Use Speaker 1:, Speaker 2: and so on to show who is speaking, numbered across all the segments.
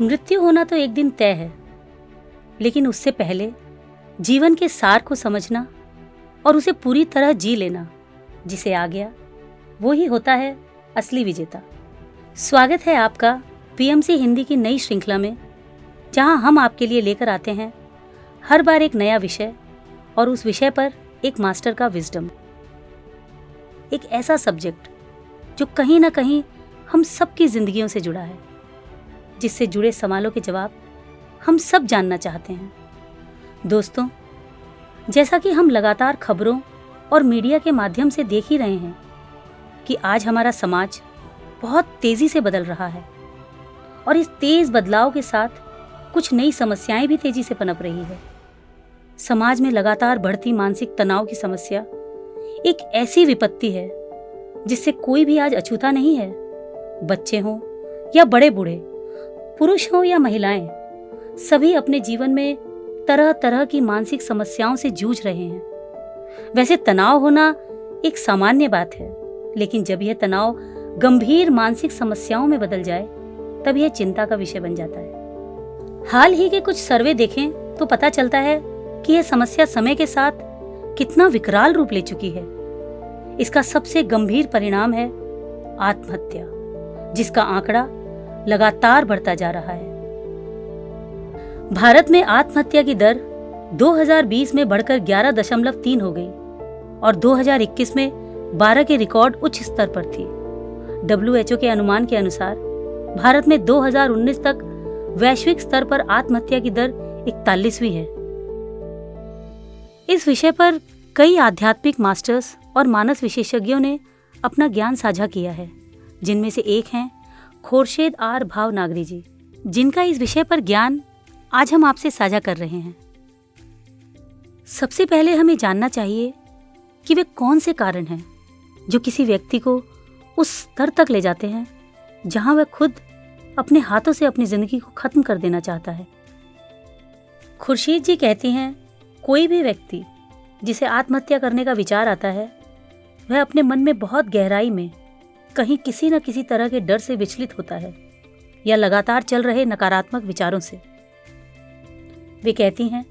Speaker 1: मृत्यु होना तो एक दिन तय है, लेकिन उससे पहले जीवन के सार को समझना और उसे पूरी तरह जी लेना, जिसे आ गया वो ही होता है असली विजेता। स्वागत है आपका पीएमसी हिंदी की नई श्रृंखला में, जहां हम आपके लिए लेकर आते हैं हर बार एक नया विषय और उस विषय पर एक मास्टर का विजडम। एक ऐसा सब्जेक्ट जो कहीं ना कहीं हम सबकी जिंदगियों से जुड़ा है, जिससे जुड़े सवालों के जवाब हम सब जानना चाहते हैं। दोस्तों, जैसा कि हम लगातार खबरों और मीडिया के माध्यम से देख ही रहे हैं कि आज हमारा समाज बहुत तेजी से बदल रहा है और इस तेज बदलाव के साथ कुछ नई समस्याएं भी तेजी से पनप रही है। समाज में लगातार बढ़ती मानसिक तनाव की समस्या एक ऐसी विपत्ति है जिससे कोई भी आज अछूता नहीं है। बच्चे हों या बड़े बूढ़े, पुरुष हों या महिलाएं, सभी अपने जीवन में तरह तरह की मानसिक समस्याओं से जूझ रहे हैं। वैसे तनाव होना एक सामान्य बात है, लेकिन जब यह तनाव गंभीर मानसिक समस्याओं में बदल जाए तब यह चिंता का विषय बन जाता है। हाल ही के कुछ सर्वे देखें तो पता चलता है कि यह समस्या समय के साथ कितना विकराल रूप ले चुकी है। इसका सबसे गंभीर परिणाम है आत्महत्या, जिसका आंकड़ा लगातार बढ़ता जा रहा है। भारत में आत्महत्या की दर 2020 में बढ़कर 11.3 हो गई और 2021 में 12 के रिकॉर्ड उच्च स्तर पर थी। WHO के अनुमान के अनुसार भारत में 2019 तक वैश्विक स्तर पर आत्महत्या की दर 41वीं है। इस विषय पर कई आध्यात्मिक मास्टर्स और मानस विशेषज्ञों ने अपना ज्ञान साझा किया है, जिनमें से एक हैं खोर्शेद आर भावनागरी जी, जिनका इस विषय पर ज्ञान आज हम आपसे साझा कर रहे हैं। सबसे पहले हमें जानना चाहिए कि वे कौन से कारण हैं जो किसी व्यक्ति को उस स्तर तक ले जाते हैं जहां वह खुद अपने हाथों से अपनी जिंदगी को खत्म कर देना चाहता है। खुर्शीद जी कहती हैं, कोई भी व्यक्ति जिसे आत्महत्या करने का विचार आता है, वह अपने मन में बहुत गहराई में कहीं किसी न किसी तरह के डर से विचलित होता है या लगातार चल रहे नकारात्मक विचारों से। वे कहती हैं,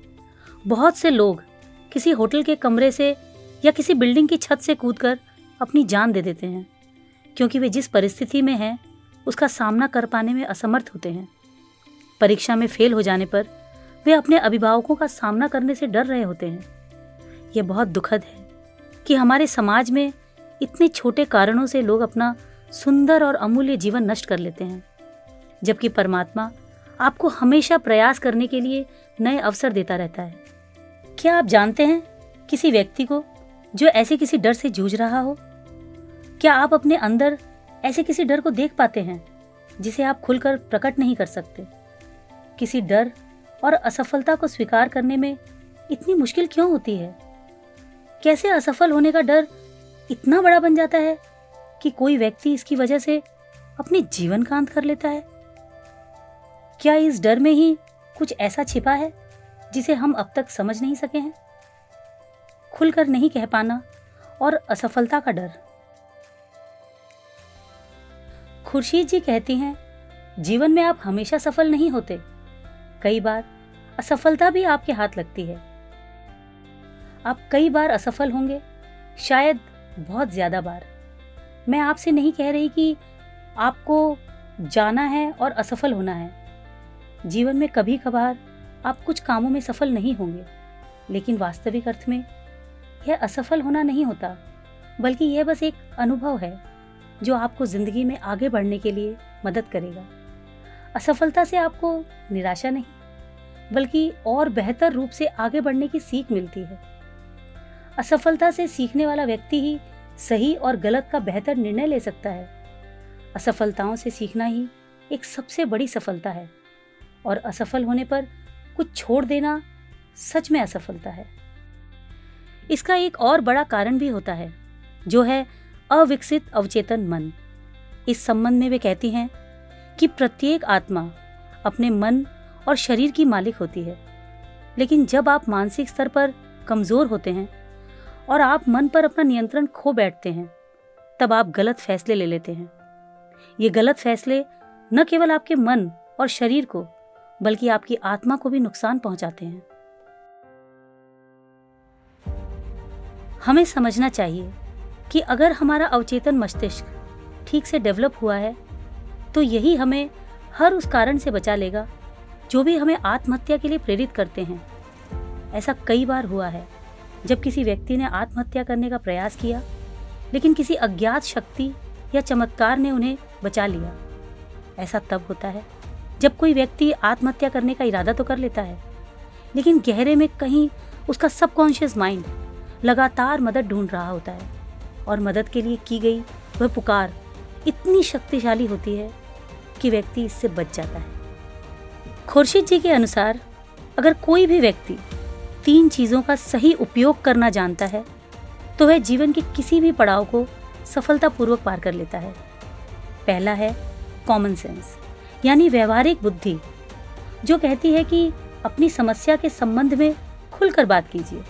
Speaker 1: बहुत से लोग किसी होटल के कमरे से या किसी बिल्डिंग की छत से कूदकर अपनी जान दे देते हैं, क्योंकि वे जिस परिस्थिति में हैं उसका सामना कर पाने में असमर्थ होते हैं। परीक्षा में फेल हो जाने पर वे अपने अभिभावकों का सामना करने से डर रहे होते हैं। यह बहुत दुखद है कि हमारे समाज में इतने छोटे कारणों से लोग अपना सुंदर और अमूल्य जीवन नष्ट कर लेते हैं, जबकि परमात्मा आपको हमेशा प्रयास करने के लिए नए अवसर देता रहता है। क्या आप जानते हैं किसी व्यक्ति को जो ऐसे किसी डर से जूझ रहा हो? क्या आप अपने अंदर ऐसे किसी डर को देख पाते हैं जिसे आप खुलकर प्रकट नहीं कर सकते? किसी डर और असफलता को स्वीकार करने में इतनी मुश्किल क्यों होती है? कैसे असफल होने का डर इतना बड़ा बन जाता है कि कोई व्यक्ति इसकी वजह से अपने जीवन का अंत कर लेता है? क्या इस डर में ही कुछ ऐसा छिपा है जिसे हम अब तक समझ नहीं सके हैं? खुलकर नहीं कह पाना और असफलता का डर। खुर्शीद जी कहती हैं, जीवन में आप हमेशा सफल नहीं होते। कई बार असफलता भी आपके हाथ लगती है। आप कई बार असफल होंगे, शायद बहुत ज्यादा बार। मैं आपसे नहीं कह रही कि आपको जाना है और असफल होना है। जीवन में कभी कभार आप कुछ कामों में सफल नहीं होंगे, लेकिन वास्तविक अर्थ में यह असफल होना नहीं होता, बल्कि यह बस एक अनुभव है जो आपको जिंदगी में आगे बढ़ने के लिए मदद करेगा। असफलता से आपको निराशा नहीं, बल्कि और बेहतर रूप से आगे बढ़ने की सीख मिलती है। असफलता से सीखने वाला व्यक्ति ही सही और गलत का बेहतर निर्णय ले सकता है। असफलताओं से सीखना ही एक सबसे बड़ी सफलता है और असफल होने पर कुछ छोड़ देना सच में असफलता है। इसका एक और बड़ा कारण भी होता है, जो है अविकसित अवचेतन मन। इस संबंध में वे कहती हैं कि प्रत्येक आत्मा अपने मन और शरीर की मालिक होती है, लेकिन जब आप मानसिक स्तर पर कमजोर होते हैं और आप मन पर अपना नियंत्रण खो बैठते हैं, तब आप गलत फैसले ले लेते हैं। ये गलत फैसले न केवल आपके मन और शरीर को बल्कि आपकी आत्मा को भी नुकसान पहुंचाते हैं। हमें समझना चाहिए कि अगर हमारा अवचेतन मस्तिष्क ठीक से डेवलप हुआ है तो यही हमें हर उस कारण से बचा लेगा जो भी हमें आत्महत्या के लिए प्रेरित करते हैं। ऐसा कई बार हुआ है जब किसी व्यक्ति ने आत्महत्या करने का प्रयास किया, लेकिन किसी अज्ञात शक्ति या चमत्कार ने उन्हें बचा लिया। ऐसा तब होता है जब कोई व्यक्ति आत्महत्या करने का इरादा तो कर लेता है, लेकिन गहरे में कहीं उसका सबकॉन्शियस माइंड लगातार मदद ढूंढ रहा होता है और मदद के लिए की गई वह पुकार इतनी शक्तिशाली होती है कि व्यक्ति इससे बच जाता है। खुर्शीद जी के अनुसार अगर कोई भी व्यक्ति 3 चीज़ों का सही उपयोग करना जानता है तो वह जीवन के किसी भी पड़ाव को सफलतापूर्वक पार कर लेता है। पहला है कॉमन सेंस, यानी व्यवहारिक बुद्धि, जो कहती है कि अपनी समस्या के संबंध में खुलकर बात कीजिए।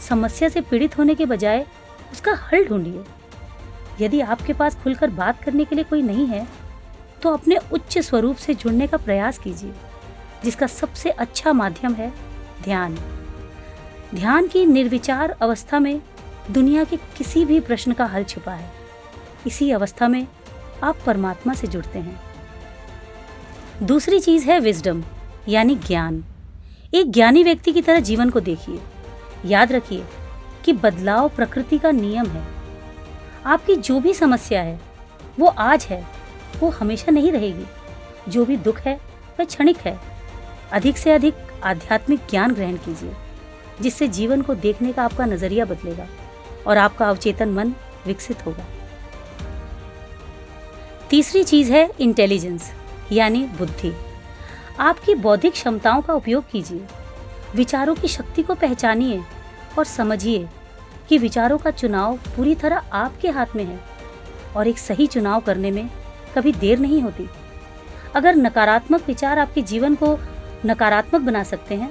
Speaker 1: समस्या से पीड़ित होने के बजाय उसका हल ढूंढिए। यदि आपके पास खुलकर बात करने के लिए कोई नहीं है तो अपने उच्च स्वरूप से जुड़ने का प्रयास कीजिए, जिसका सबसे अच्छा माध्यम है ध्यान। ध्यान की निर्विचार अवस्था में दुनिया के किसी भी प्रश्न का हल छिपा है। इसी अवस्था में आप परमात्मा से जुड़ते हैं। दूसरी चीज है विजडम, यानी ज्ञान। एक ज्ञानी व्यक्ति की तरह जीवन को देखिए। याद रखिए कि बदलाव प्रकृति का नियम है। आपकी जो भी समस्या है वो आज है, वो हमेशा नहीं रहेगी। जो भी दुख है वह क्षणिक है। अधिक से अधिक आध्यात्मिक ज्ञान ग्रहण कीजिए, जिससे जीवन को देखने का आपका नजरिया बदलेगा और आपका अवचेतन मन विकसित होगा। तीसरी चीज है इंटेलिजेंस, यानी बुद्धि। आपकी बौद्धिक क्षमताओं का उपयोग कीजिए। विचारों की शक्ति को पहचानिए और समझिए कि विचारों का चुनाव पूरी तरह आपके हाथ में है और एक सही चुनाव करने में कभी देर नहीं होती। अगर नकारात्मक विचार आपके जीवन को नकारात्मक बना सकते हैं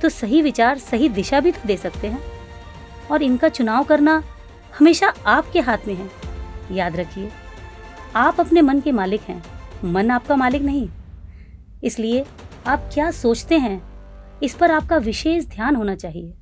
Speaker 1: तो सही विचार सही दिशा भी तो दे सकते हैं, और इनका चुनाव करना हमेशा आपके हाथ में है। याद रखिए, आप अपने मन के मालिक हैं, मन आपका मालिक नहीं। इसलिए आप क्या सोचते हैं इस पर आपका विशेष ध्यान होना चाहिए।